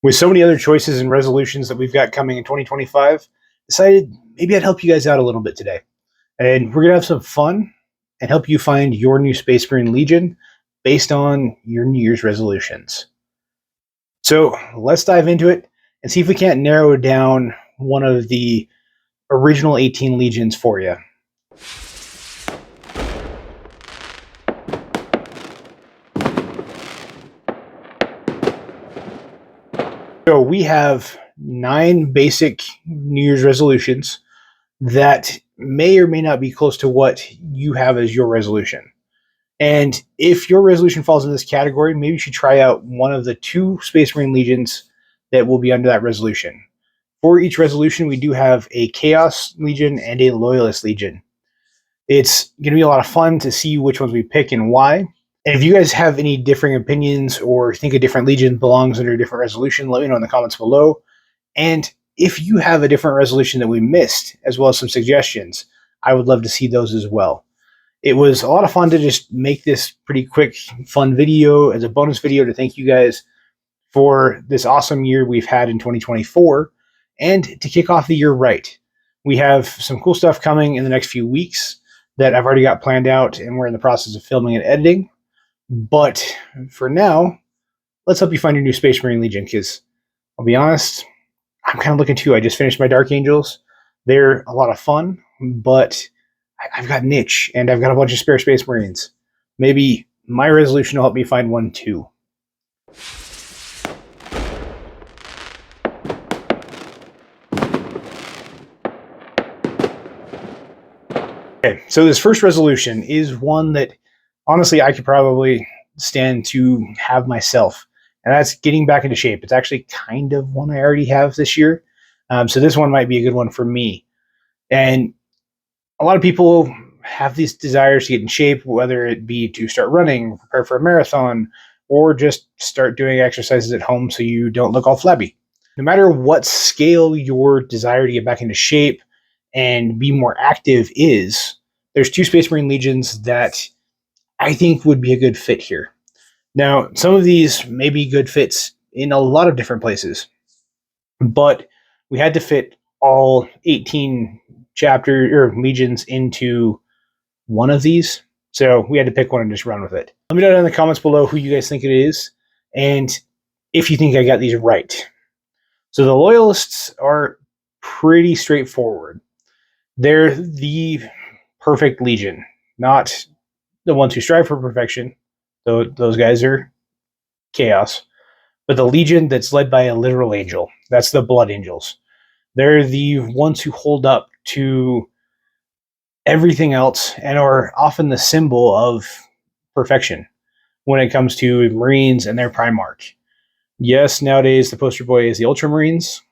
With so many other choices and resolutions that we've got coming in 2025, decided maybe I'd help you guys out a little bit today. And we're going to have some fun and help you find your new Space Marine Legion based on your New Year's resolutions. So let's dive into it and see if we can't narrow down one of the original 18 legions for you. So we have 9 basic New Year's resolutions that may or may not be close to what you have as your resolution. And if your resolution falls in this category, maybe you should try out one of the 2 Space Marine Legions that will be under that resolution. For each resolution, we do have a Chaos Legion and a Loyalist Legion. It's going to be a lot of fun to see which ones we pick and why. And if you guys have any differing opinions or think a different Legion belongs under a different resolution, let me know in the comments below. And if you have a different resolution that we missed, as well as some suggestions, I would love to see those as well. It was a lot of fun to just make this pretty quick, fun video as a bonus video to thank you guys for this awesome year we've had in 2024 and to kick off the year right. We have some cool stuff coming in the next few weeks that I've already got planned out, and we're in the process of filming and editing. But for now, let's help you find your new Space Marine Legion, because I'll be honest, I'm kind of looking too. I just finished my Dark Angels. They're a lot of fun, but I've got niche, and I've got a bunch of spare Space Marines. Maybe my resolution will help me find one too. Okay, so this first resolution is one that, honestly, I could probably stand to have myself, and that's getting back into shape. It's actually kind of one I already have this year, so this one might be a good one for me. And a lot of people have these desires to get in shape, whether it be to start running, prepare for a marathon, or just start doing exercises at home so you don't look all flabby. No matter what scale your desire to get back into shape and be more active is, there's 2 Space Marine Legions that I think would be a good fit here. Now, some of these may be good fits in a lot of different places, but we had to fit all 18 chapter or legions into one of these, so we had to pick one and just run with it. Let me know down in the comments below who you guys think it is, and if you think I got these right. So the Loyalists are pretty straightforward. They're the perfect legion, not the ones who strive for perfection. Though those guys are chaos, but the legion that's led by a literal angel. That's the Blood Angels. They're the ones who hold up to everything else and are often the symbol of perfection when it comes to Marines and their Primarch. Yes, nowadays the poster boy is the Ultramarines,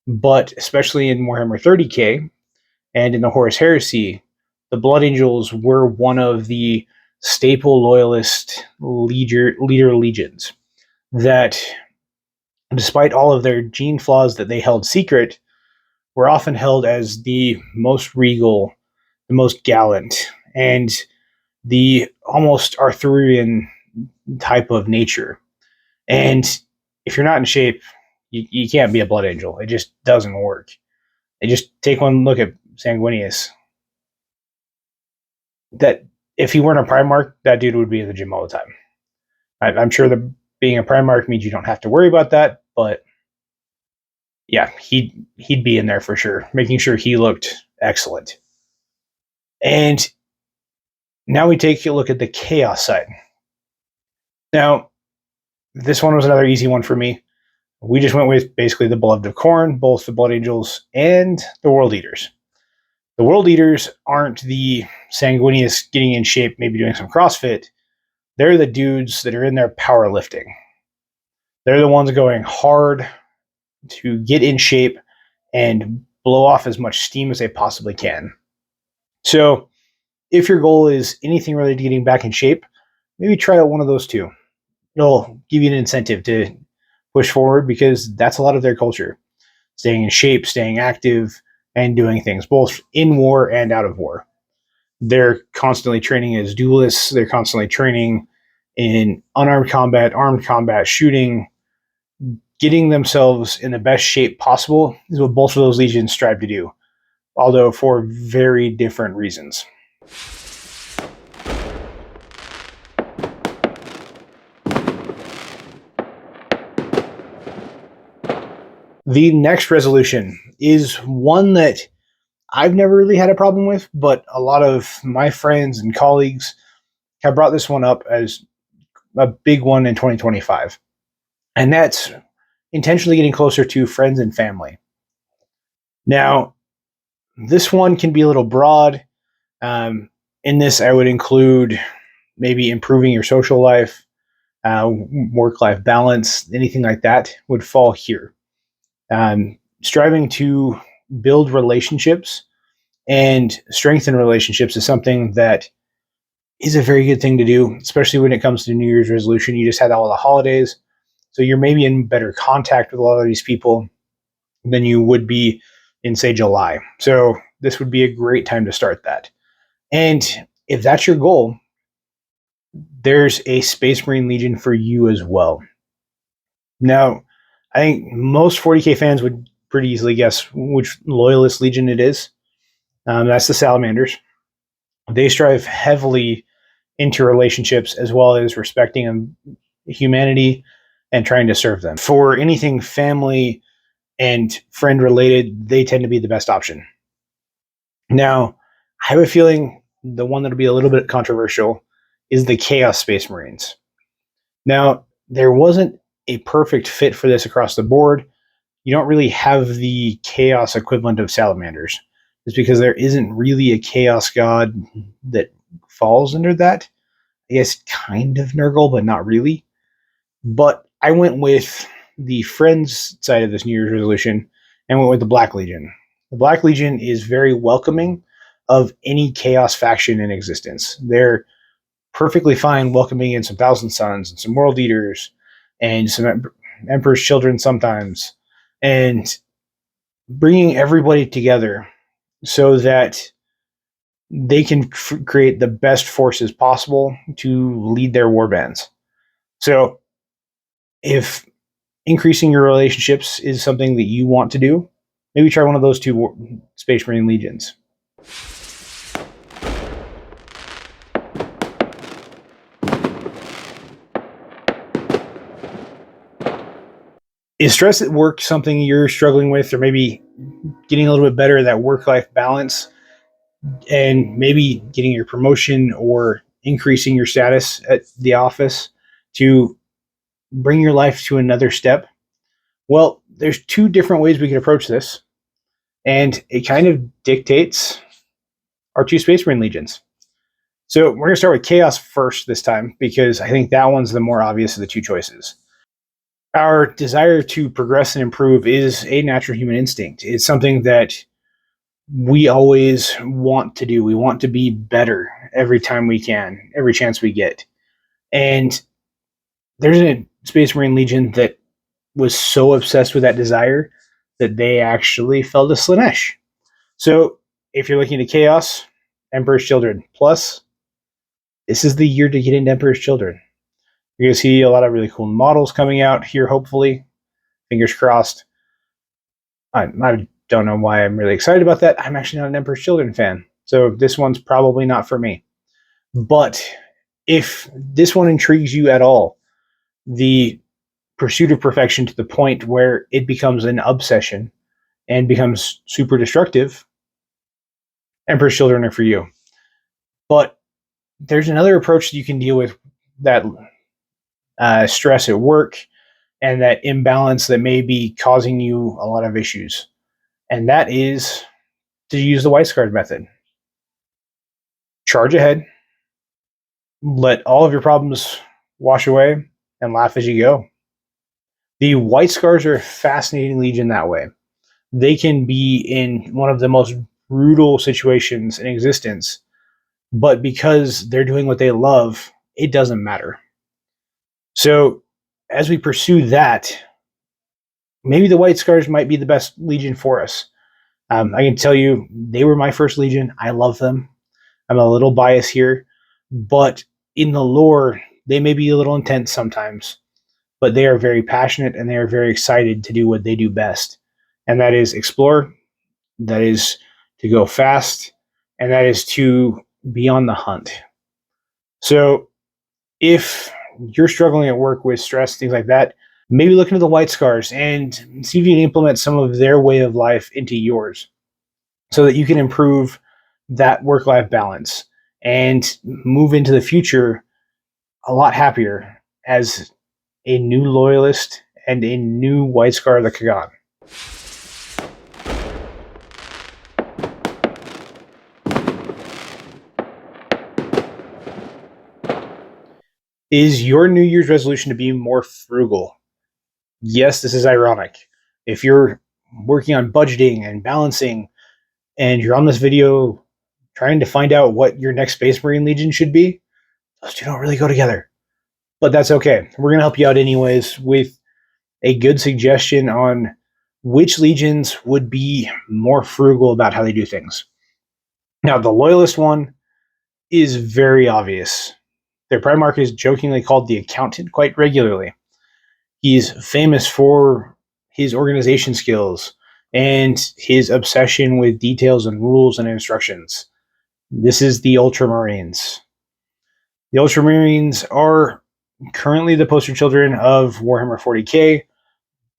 but especially in Warhammer 30k and in the Horus Heresy, the Blood Angels were one of the staple loyalist leader legions that, despite all of their gene flaws that they held secret, were often held as the most regal, the most gallant, and the almost Arthurian type of nature. And if you're not in shape, you can't be a Blood Angel. It just doesn't work. And just take one look at Sanguinius. That if he weren't a Primarch, that dude would be in the gym all the time. I'm sure that being a Primarch means you don't have to worry about that, but yeah, he'd be in there for sure, making sure he looked excellent. And now we take a look at the Chaos side. Now, this one was another easy one for me. We just went with basically the Beloved of Khorne, both the Blood Angels and the World Eaters. The World Eaters aren't the Sanguinius getting in shape, maybe doing some CrossFit. They're the dudes that are in there powerlifting. They're the ones going hard to get in shape and blow off as much steam as they possibly can. So if your goal is anything related to getting back in shape, maybe try out one of those 2. It'll give you an incentive to push forward, because that's a lot of their culture. Staying in shape, staying active, and doing things both in war and out of war. They're constantly training as duelists. They're constantly training in unarmed combat, armed combat, shooting, getting themselves in the best shape possible is what both of those legions strive to do, although for very different reasons. The next resolution is one that I've never really had a problem with, but a lot of my friends and colleagues have brought this one up as a big one in 2025. And that's intentionally getting closer to friends and family. Now, this one can be a little broad. In this, I would include maybe improving your social life, work-life balance, anything like that would fall here. Striving to build relationships and strengthen relationships is something that is a very good thing to do, especially when it comes to New Year's resolution. You just had all the holidays, so you're maybe in better contact with a lot of these people than you would be in, say, July. So this would be a great time to start that. And if that's your goal, there's a Space Marine Legion for you as well. Now, I think most 40k fans would pretty easily guess which Loyalist Legion it is. That's the Salamanders. They strive heavily into relationships as well as respecting humanity and trying to serve them. For anything family and friend related, they tend to be the best option. Now, I have a feeling the one that'll be a little bit controversial is the Chaos Space Marines. Now, there wasn't a perfect fit for this across the board. You don't really have the Chaos equivalent of Salamanders. It's because there isn't really a Chaos God that falls under that. I guess kind of Nurgle, but not really. But I went with the Friends side of this New Year's resolution and went with the Black Legion. The Black Legion is very welcoming of any Chaos faction in existence. They're perfectly fine welcoming in some Thousand Sons and some World Eaters and some Emperor's Children sometimes, and bringing everybody together so that they can create the best forces possible to lead their warbands. So if increasing your relationships is something that you want to do, maybe try one of those two Space Marine Legions. Is stress at work something you're struggling with, or maybe getting a little bit better at that work-life balance and maybe getting your promotion or increasing your status at the office to bring your life to another step? Well, there's two different ways we can approach this, and it kind of dictates our two Space Marine Legions. So we're going to start with Chaos first this time, because I think that one's the more obvious of the two choices. Our desire to progress and improve is a natural human instinct. It's something that we always want to do. We want to be better every time we can, every chance we get. And there's a Space Marine Legion that was so obsessed with that desire that they actually fell to Slaanesh. So if you're looking to Chaos, Emperor's Children. Plus, this is the year to get into Emperor's Children. You're going to see a lot of really cool models coming out here, hopefully. Fingers crossed. I don't know why I'm really excited about that. I'm actually not an Emperor's Children fan, so this one's probably not for me. But if this one intrigues you at all, the pursuit of perfection to the point where it becomes an obsession and becomes super destructive, Emperor's Children are for you. But there's another approach that you can deal with that stress at work and that imbalance that may be causing you a lot of issues. And that is to use the White Scars method. Charge ahead, let all of your problems wash away, and laugh as you go. The White Scars are a fascinating legion that way. They can be in one of the most brutal situations in existence, but because they're doing what they love, it doesn't matter. So as we pursue that, maybe the White Scars might be the best legion for us. I can tell you, they were my first legion. I love them. I'm a little biased here, but in the lore, they may be a little intense sometimes. but they are very passionate and they are very excited to do what they do best. And that is explore, that is to go fast, and that is to be on the hunt. So if you're struggling at work with stress, things like that, maybe look into the White Scars and see if you can implement some of their way of life into yours so that you can improve that work-life balance and move into the future a lot happier as a new loyalist and a new White Scar of the Kagan. Is your New Year's resolution to be more frugal? Yes, this is ironic. If you're working on budgeting and balancing and you're on this video trying to find out what your next Space Marine Legion should be, those two don't really go together. But that's okay. We're going to help you out anyways with a good suggestion on which legions would be more frugal about how they do things. Now, the Loyalist one is very obvious. Their Primarch is jokingly called the Accountant quite regularly. He's famous for his organization skills and his obsession with details and rules and instructions. This is the Ultramarines. The Ultramarines are currently the poster children of Warhammer 40k,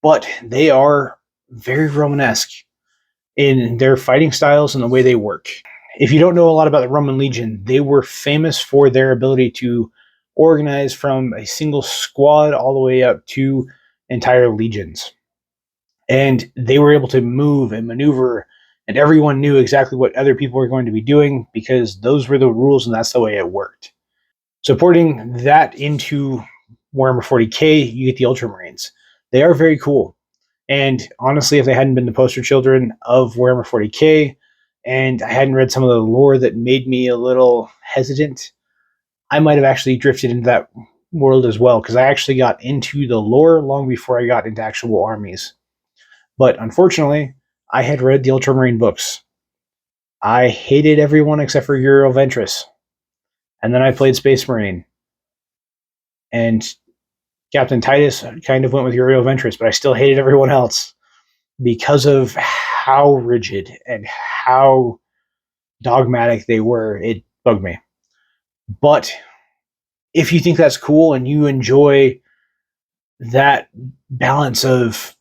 but they are very Romanesque in their fighting styles and the way they work. If you don't know a lot about the Roman Legion, they were famous for their ability to organize from a single squad all the way up to entire legions. And they were able to move and maneuver, and everyone knew exactly what other people were going to be doing because those were the rules and that's the way it worked. Supporting that into Warhammer 40k, you get the Ultramarines. They are very cool. And honestly, if they hadn't been the poster children of Warhammer 40k, and I hadn't read some of the lore that made me a little hesitant, I might have actually drifted into that world as well, because I actually got into the lore long before I got into actual armies. But unfortunately, I had read the Ultramarine books. I hated everyone except for Uriel Ventress. And then I played Space Marine. And Captain Titus kind of went with Uriel Ventress, but I still hated everyone else because of how rigid and how dogmatic they were. It bugged me. But if you think that's cool and you enjoy that balance of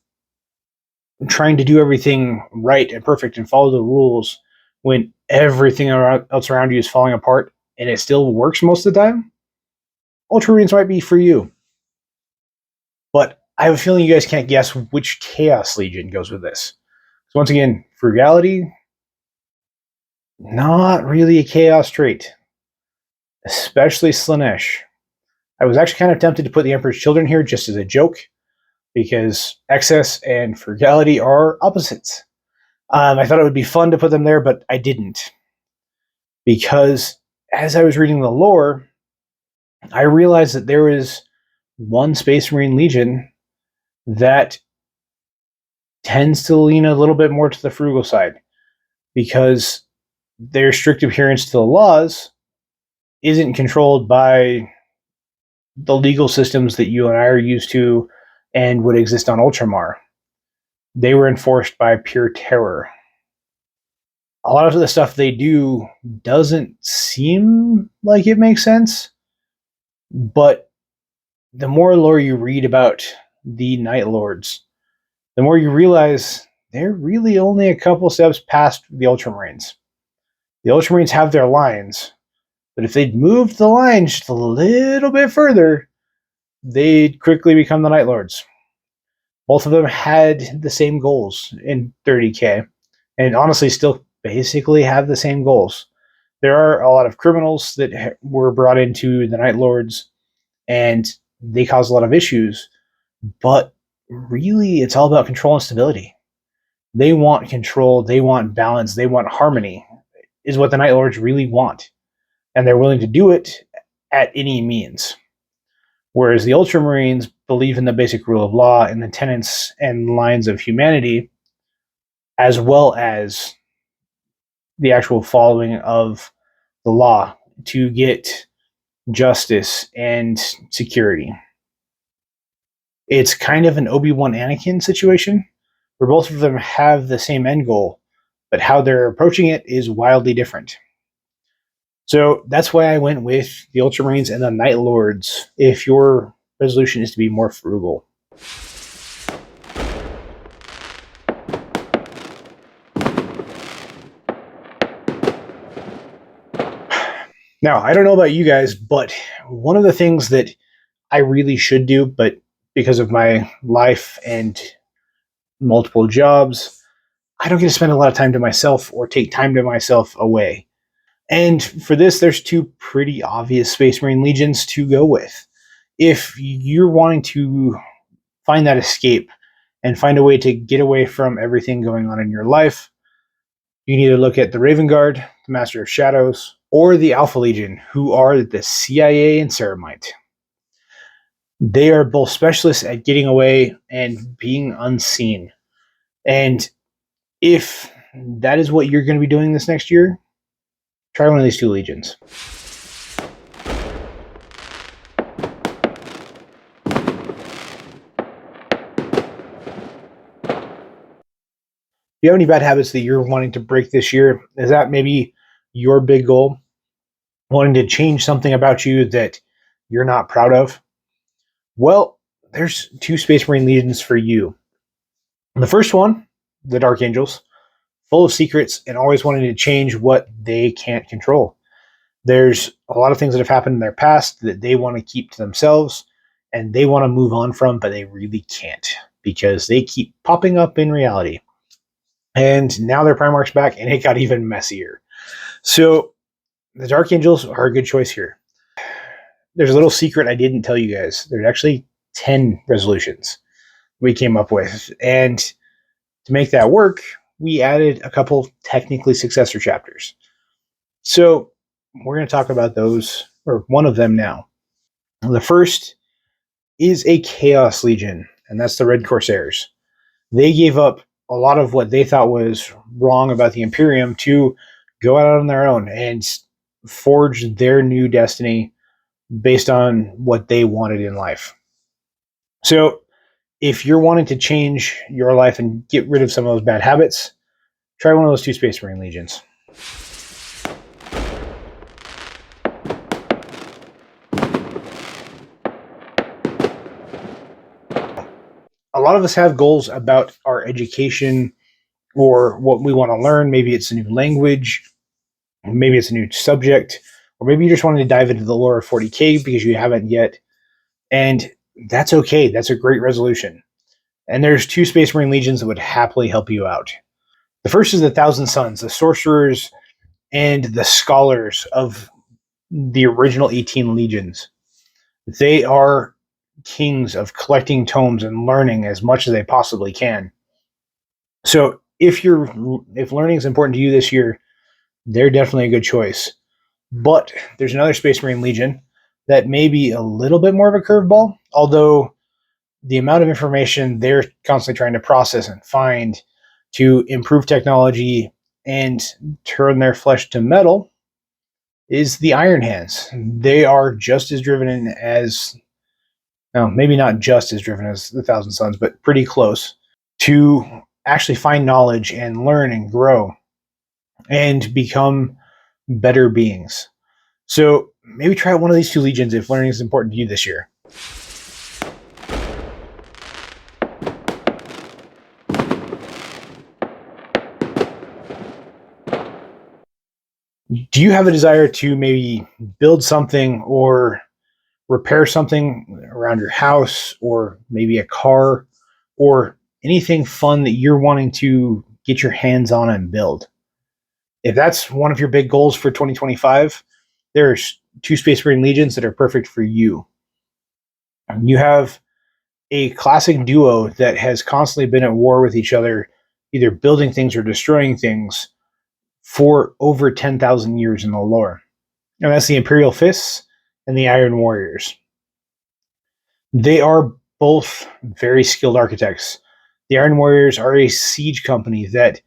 trying to do everything right and perfect and follow the rules when everything else around you is falling apart and it still works most of the time, Ultramarines might be for you. But I have a feeling you guys can't guess which Chaos Legion goes with this. So once again, frugality, not really a Chaos trait, especially Slaanesh. I was actually kind of tempted to put the Emperor's Children here just as a joke, because excess and frugality are opposites. I thought it would be fun to put them there, but I didn't. Because as I was reading the lore, I realized that there was one Space Marine Legion that tends to lean a little bit more to the frugal side, because their strict adherence to the laws isn't controlled by the legal systems that you and I are used to and would exist on Ultramar. They were enforced by pure terror. A lot of the stuff they do doesn't seem like it makes sense, but the more lore you read about the Night Lords, the more you realize they're really only a couple steps past the Ultramarines. The Ultramarines have their lines, but if they'd moved the line just a little bit further, they'd quickly become the Night Lords. Both of them had the same goals in 30k, and honestly still basically have the same goals. There are a lot of criminals that were brought into the Night Lords, and they cause a lot of issues, but really it's all about control and stability. They want control, they want balance, they want harmony, is what the Night Lords really want. And they're willing to do it at any means. Whereas the Ultramarines believe in the basic rule of law and the tenets and lines of humanity, as well as the actual following of the law to get justice and security. It's kind of an Obi-Wan Anakin situation where both of them have the same end goal, but how they're approaching it is wildly different. So that's why I went with the Ultramarines and the Night Lords if your resolution is to be more frugal. Now, I don't know about you guys, but one of the things that I really should do, but because of my life and multiple jobs, I don't get to spend a lot of time to myself or take time to myself away. And for this, there's two pretty obvious Space Marine Legions to go with. If you're wanting to find that escape and find a way to get away from everything going on in your life, you can either look at the Raven Guard, the Master of Shadows, or the Alpha Legion, who are the CIA and Ceramite. They are both specialists at getting away and being unseen. And if that is what you're going to be doing this next year, try one of these two legions. Do you have any bad habits that you're wanting to break this year? Is that maybe your big goal? Wanting to change something about you that you're not proud of? Well, there's two Space Marine Legions for you. The first one, the Dark Angels, full of secrets and always wanting to change what they can't control. There's a lot of things that have happened in their past that they want to keep to themselves and they want to move on from, but they really can't because they keep popping up in reality. And now their Primarch's back and it got even messier. So the Dark Angels are a good choice here. There's a little secret I didn't tell you guys. There's actually 10 resolutions we came up with. And to make that work, we added a couple technically successor chapters. So we're going to talk about those, or one of them now. The first is a Chaos Legion, and that's the Red Corsairs. They gave up a lot of what they thought was wrong about the Imperium to go out on their own and forge their new destiny based on what they wanted in life. So if you're wanting to change your life and get rid of some of those bad habits, try one of those two Space Marine Legions. A lot of us have goals about our education or what we want to learn. Maybe it's a new language, maybe it's a new subject, or maybe you just wanted to dive into the lore of 40K because you haven't yet. And that's okay. That's a great resolution. And there's two Space Marine Legions that would happily help you out. The first is the Thousand Sons, the sorcerers and the scholars of the original 18 legions. They are kings of collecting tomes and learning as much as they possibly can. So if learning is important to you this year, they're definitely a good choice. But there's another Space Marine Legion that may be a little bit more of a curveball, although the amount of information they're constantly trying to process and find to improve technology and turn their flesh to metal is the Iron Hands. They are just as driven as, no, maybe not just as driven as the Thousand Sons, but pretty close to actually find knowledge and learn and grow and become better beings. So maybe try one of these two legions if learning is important to you this year. Do you have a desire to maybe build something or repair something around your house or maybe a car or anything fun that you're wanting to get your hands on and build? If that's one of your big goals for 2025, there's two Space Marine Legions that are perfect for you. You have a classic duo that has constantly been at war with each other, either building things or destroying things for over 10,000 years in the lore. And that's the Imperial Fists and the Iron Warriors. They are both very skilled architects. The Iron Warriors are a siege company that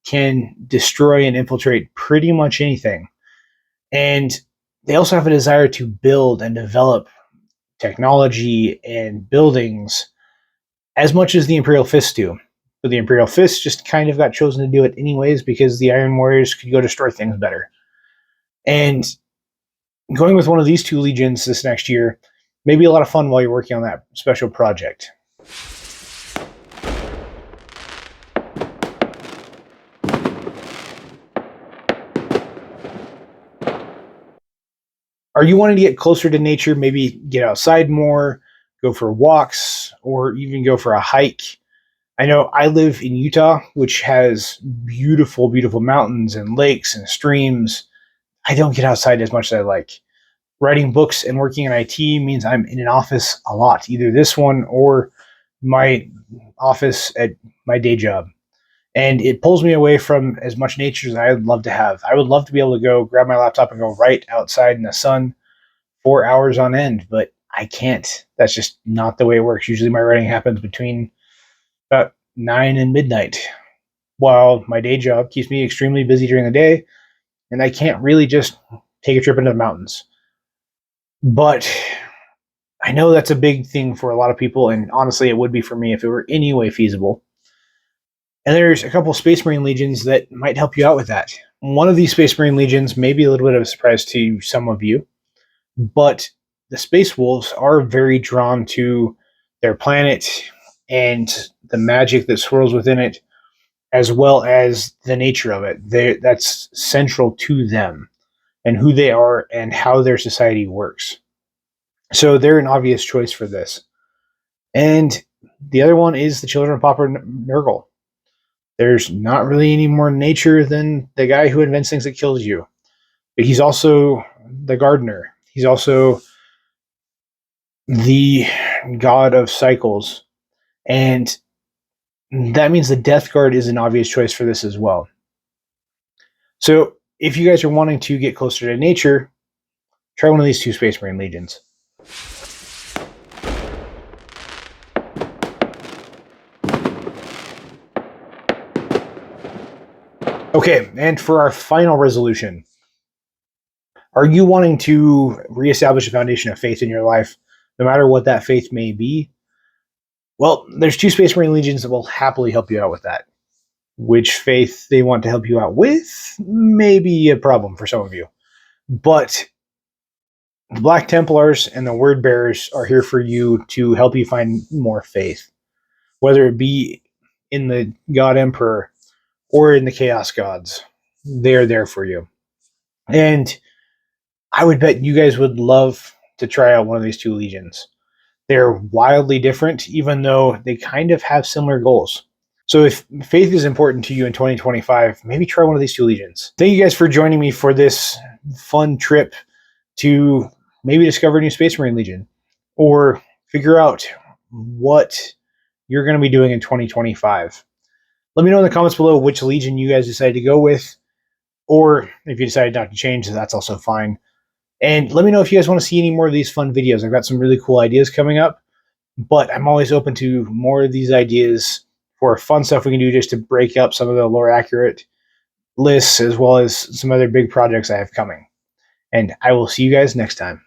can destroy and infiltrate pretty much anything. And they also have a desire to build and develop technology and buildings as much as the Imperial Fists do. But the Imperial Fists just kind of got chosen to do it anyways because the Iron Warriors could go destroy things better. And going with one of these two legions this next year may be a lot of fun while you're working on that special project. Are you wanting to get closer to nature, maybe get outside more, go for walks, or even go for a hike? I know I live in Utah, which has beautiful, beautiful mountains and lakes and streams. I don't get outside as much as I like. Writing books and working in IT means I'm in an office a lot, either this one or my office at my day job. And it pulls me away from as much nature as I would love to have. I would love to be able to go grab my laptop and go right outside in the sun 4 hours on end, but I can't. That's just not the way it works. Usually my writing happens between about 9 and midnight, while my day job keeps me extremely busy during the day, and I can't really just take a trip into the mountains. But I know that's a big thing for a lot of people, and honestly, it would be for me if it were any way feasible. And there's a couple of Space Marine Legions that might help you out with that. One of these Space Marine Legions may be a little bit of a surprise to some of you, but the Space Wolves are very drawn to their planet and the magic that swirls within it, as well as the nature of it. That's central to them and who they are and how their society works. So they're an obvious choice for this. And the other one is the Children of Papa Nurgle. There's not really any more nature than the guy who invents things that kills you. But he's also the gardener. He's also the god of cycles. And that means the Death Guard is an obvious choice for this as well. So if you guys are wanting to get closer to nature, try one of these two Space Marine Legions. Okay, and for our final resolution, are you wanting to reestablish a foundation of faith in your life, no matter what that faith may be? Well, there's two Space Marine Legions that will happily help you out with that. Which faith they want to help you out with may be a problem for some of you. But the Black Templars and the Word Bearers are here for you to help you find more faith, whether it be in the God Emperor or in the Chaos Gods. They're there for you. And I would bet you guys would love to try out one of these two legions. They're wildly different, even though they kind of have similar goals. So if faith is important to you in 2025, maybe try one of these two legions. Thank you guys for joining me for this fun trip to maybe discover a new Space Marine Legion or figure out what you're going to be doing in 2025. Let me know in the comments below which Legion you guys decided to go with, or if you decided not to change, that's also fine. And let me know if you guys want to see any more of these fun videos. I've got some really cool ideas coming up, but I'm always open to more of these ideas for fun stuff we can do just to break up some of the lore accurate lists, as well as some other big projects I have coming. And I will see you guys next time.